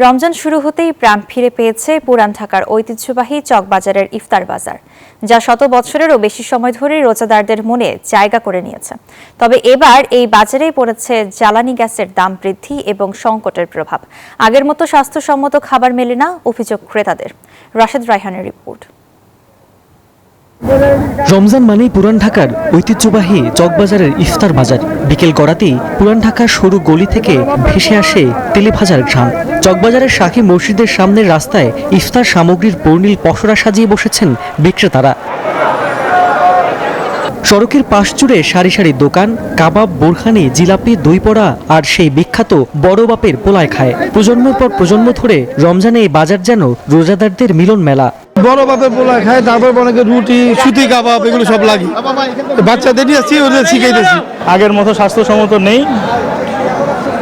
রমজান শুরু হতেই প্রাণ ফিরে পেয়েছে পুরান ঢাকার ঐতিহ্যবাহী চকবাজারের ইফতার বাজার, যা শত বছরেরও বেশি সময় ধরে রোজাদারদের মনে জায়গা করে নিয়েছে। তবে এবার এই বাজারেই পড়েছে জ্বালানি গ্যাসের দাম বৃদ্ধি এবং সংকটের প্রভাব। আগের মতো স্বাস্থ্যসম্মত খাবার মেলে না, অভিযোগ ক্রেতাদের। রাশেদ রায়হানের রিপোর্ট। রমজান মানেই পুরান ঢাকার ঐতিহ্যবাহী চকবাজারের ইফতার বাজার। বিকেল গড়াতেই পুরান ঢাকার সরু গলি থেকে ভেসে আসে তেলেভাজার ঘ্রাণ। চকবাজারের শাখী মসজিদের সামনের রাস্তায় ইফতার সামগ্রীর বর্ণিল পসরা সাজিয়ে বসেছেন বিক্রেতারা। সড়কের পাশ জুড়ে সারি সারি দোকান, কাবাব, বোরখানি, জিলাপি, দই বড়া আর সেই বিখ্যাত বড় বাপের পোলায় খায়। প্রজন্মের পর প্রজন্ম ধরে রমজানে এই বাজার যেন রোজাদারদের মিলন মেলা। বড় বাপের পোলা খায়, তারপর অনেকে রুটি, সুতি কাবাব এগুলো সব লাগে। বাচ্চাদের নিয়ে আসছি, ওদের শিখাইতেছি। আগের মতো স্বাস্থ্যসম্মত নেই,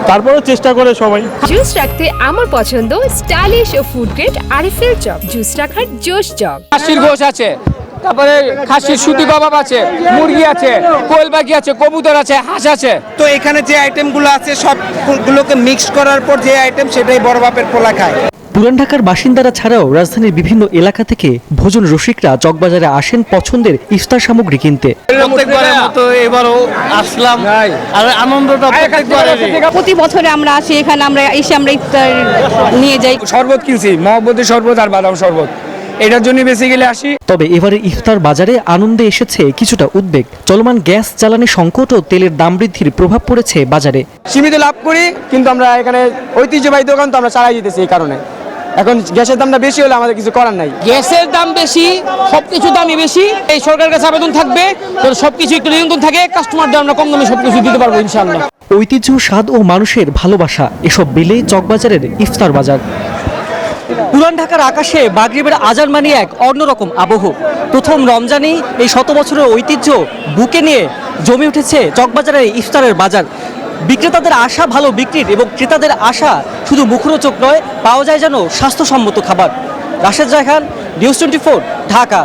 তারপরেও চেষ্টা করে সবাই। জুস রাখতে আমার পছন্দ স্টাইলিশ ও ফুড গ্রেড আরএফএল চক। জুস রাখার জোশ চক। খাসির গোশ আছে, তারপরে খাসির সুতি কাবাব আছে, মুরগি আছে, কোয়েল পাখি আছে, কবুতর আছে, হাঁস আছে। তো এখানে যে আইটেমগুলো আছে সবগুলোকে মিক্স করার পর যে আইটেম সেটাই বড় বাপের পোলা খায়। পুরান ঢাকার বাসিন্দারা ছাড়াও রাজধানীর বিভিন্ন এলাকা থেকে ভোজন রসিকরা চকবাজারে আসেন পছন্দের ইফতার সামগ্রী কিনতে। প্রত্যেকবারের মতো এবারও আসলাম, আর আনন্দটা প্রতি বছরে আমরা আসি এখানে, আমরা ইফতার নিয়ে যাই। শরবত কিনছি, মহব্বতের শরবত আর বাদাম শরবত, এটার জন্য বেসিক্যালি আসি। তবে এবারে ইফতার বাজারে আনন্দে এসেছে কিছুটা উদ্বেগ। চলমান গ্যাস জ্বালানি সংকট ও তেলের দাম বৃদ্ধির প্রভাব পড়েছে বাজারে। সীমিত লাভ করি, কিন্তু আমরা এখানে ঐতিহ্যবাহী দোকান তো আমরা চালাই দিতেছি। এই কারণে এখন গ্যাসের দামটা বেশি হলে আমাদের কিছু করার নাই। গ্যাসের দাম বেশি, সবকিছু দামই বেশি। এই সরকারের কাছে আবেদন থাকবে সবকিছু একটু নিয়ন্ত্রণ থাকে, কাস্টমারদের আমরা কম দামে সবকিছু দিতে পারবো ইনশাআল্লাহ। ঐতিহ্য, স্বাদ ও মানুষের ভালোবাসা এসব মিলে চকবাজারের ইফতার বাজার। পুরান ঢাকার আকাশে মাগরিবের আজান মানি এক অন্যরকম আবহ। প্রথম রমজানেই এই শত বছরের ঐতিহ্য বুকে নিয়ে জমে উঠেছে চকবাজারের ইফতারের বাজার। বিক্রেতাদের আশা ভালো বিক্রির এবং ক্রেতাদের আশা শুধু মুখরোচক নয়, পাওয়া যায় যেন স্বাস্থ্যসম্মত খাবার। রাশেদ রায়হান, নিউজ 24, ঢাকা।